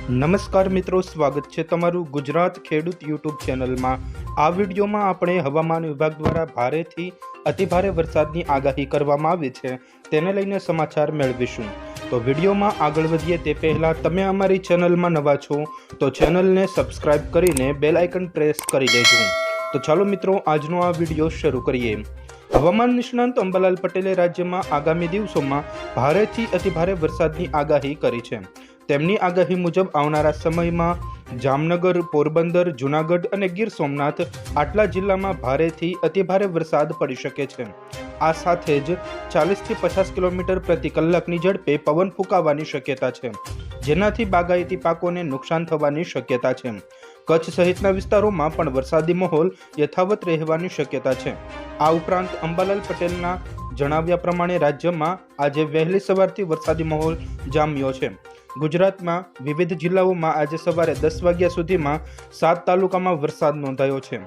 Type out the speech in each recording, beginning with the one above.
નમસ્કાર મિત્રો, સ્વાગત છે તમારું ગુજરાત ખેડૂત યુટ્યુબ ચેનલમાં। આ વિડીયોમાં આપણે હવામાન વિભાગ દ્વારા ભારેથી અતિભારે વરસાદની આગાહી કરવામાં આવી છે તેને લઈને સમાચાર મેળવીશું। તો વિડીયોમાં આગળ વધીએ તે પહેલાં તમે અમારી ચેનલમાં નવા છો તો ચેનલને સબસ્ક્રાઇબ કરીને બેલ આઇકન પ્રેસ કરી લેજો। તો ચાલો મિત્રો, આજનો આ વિડીયો શરૂ કરીએ। હવામાન નિષ્ણાંત અંબાલાલ પટેલે રાજ્યમાં આગામી દિવસોમાં ભારેથી અતિભારે વરસાદની આગાહી કરી છે। તેમની આગાહી મુજબ આવનારા સમયમાં જામનગર, પોરબંદર, જૂનાગઢ અને ગીર સોમનાથ આટલા જિલ્લામાં ભારેથી અતિભારે વરસાદ પડી શકે છે। આ સાથે જ 40થી 50 કિલોમીટર પ્રતિ કલાકની ઝડપે પવન ફૂંકાવાની શક્યતા છે, જેનાથી બાગાયતી પાકોને નુકસાન થવાની શક્યતા છે। કચ્છ સહિતના વિસ્તારોમાં પણ વરસાદી માહોલ યથાવત રહેવાની શક્યતા છે। આ ઉપરાંત અંબાલાલ પટેલના જણાવ્યા પ્રમાણે રાજ્યમાં આજે વહેલી સવારથી વરસાદી માહોલ જામ્યો છે। ગુજરાતમાં વિવિધ જિલ્લાઓમાં આજે સવારે 10 વાગ્યા સુધીમાં 7 તાલુકામાં વરસાદ નોંધાયો છે।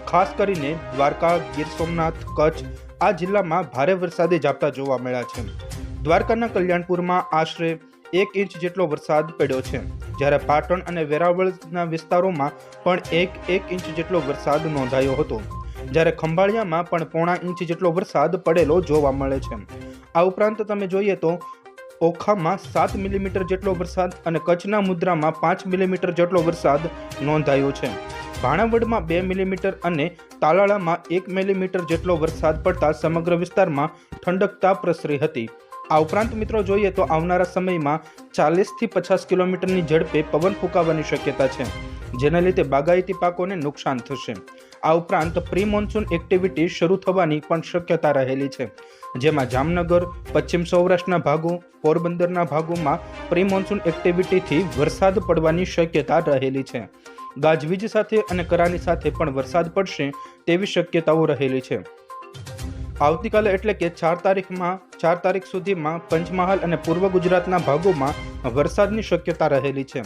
ખાસ કરીને દ્વારકા, ગીર સોમનાથ, કચ્છ આ જિલ્લામાં ભારે વરસાદી ઝાપટા જોવા મળ્યા છે। દ્વારકાના કલ્યાણપુરમાં આશરે 1 ઇંચ જેટલો વરસાદ પડ્યો છે, જ્યારે પાટણ અને વેરાવળના વિસ્તારોમાં પણ 1 ઇંચ જેટલો વરસાદ નોંધાયો હતો, જ્યારે ખંભાળિયામાં પણ પોણા ઇંચ જેટલો વરસાદ પડેલો જોવા મળે છે। આ ઉપરાંત તમે જોઈએ તો ઓખામાં 7 મિલીમીટર જેટલો વરસાદ અને કચ્છના મુદ્રામાં 5 મિલીમીટર જેટલો વરસાદ નોંધાયો છે। ભાણાવડમાં 2 મિલીમીટર અને તાલાળામાં 1 મિલીમીટર જેટલો વરસાદ પડતા સમગ્ર વિસ્તારમાં ઠંડકતા પ્રસરી હતી। આ ઉપરાંત મિત્રો જોઈએ તો આવનારા સમયમાં 40થી 50 કિલોમીટરની ઝડપે પવન ફૂંકાવાની શક્યતા છે, જેના લીધે બાગાયતી પાકોને નુકસાન થશે। આ ઉપરાંત પ્રી મોન્સૂન એક્ટિવિટી શરૂ થવાની પણ શક્યતા રહેલી છે, જેમાં જામનગર, પશ્ચિમ સૌરાષ્ટ્રના ભાગો, પોરબંદરના ભાગોમાં પ્રી મોન્સૂન એક્ટિવિટીથી વરસાદ પડવાની શક્યતા રહેલી છે। ગાજવીજ સાથે અને કરાની સાથે પણ વરસાદ પડશે તેવી શક્યતાઓ રહેલી છે। આવતીકાલે એટલે કે 4 તારીખ સુધીમાં પંચમહાલ અને પૂર્વ ગુજરાતના ભાગોમાં વરસાદની શક્યતા રહેલી છે।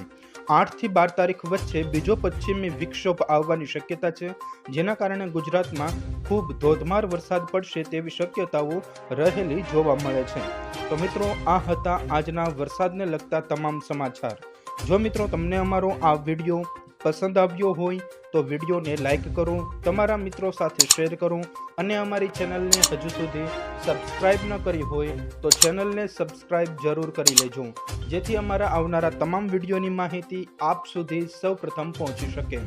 8 થી 12 તારીખ વચ્ચે બીજો પશ્ચિમી વિક્ષોભ આવવાની શક્યતા છે, જેના કારણે ગુજરાતમાં ખૂબ ધોધમાર વરસાદ પડશે તેવી શક્યતાઓ રહેલી જોવા મળે છે। તો મિત્રો, આ હતા આજના વરસાદને લગતા તમામ સમાચાર। જો મિત્રો તમને અમારો આ વિડીયો પસંદ આવ્યો હોય તો વિડીયોને લાઈક કરો, તમારા મિત્રો સાથે શેર કરો અને અમારી ચેનલને હજુ સુધી સબસ્ક્રાઇબ ન કરી હોય તો ચેનલને સબસ્ક્રાઇબ જરૂર કરી લેજો, જેથી અમારા આવનારા તમામ વિડીયોની માહિતી આપ સુધી સૌપ્રથમ પહોંચી શકે।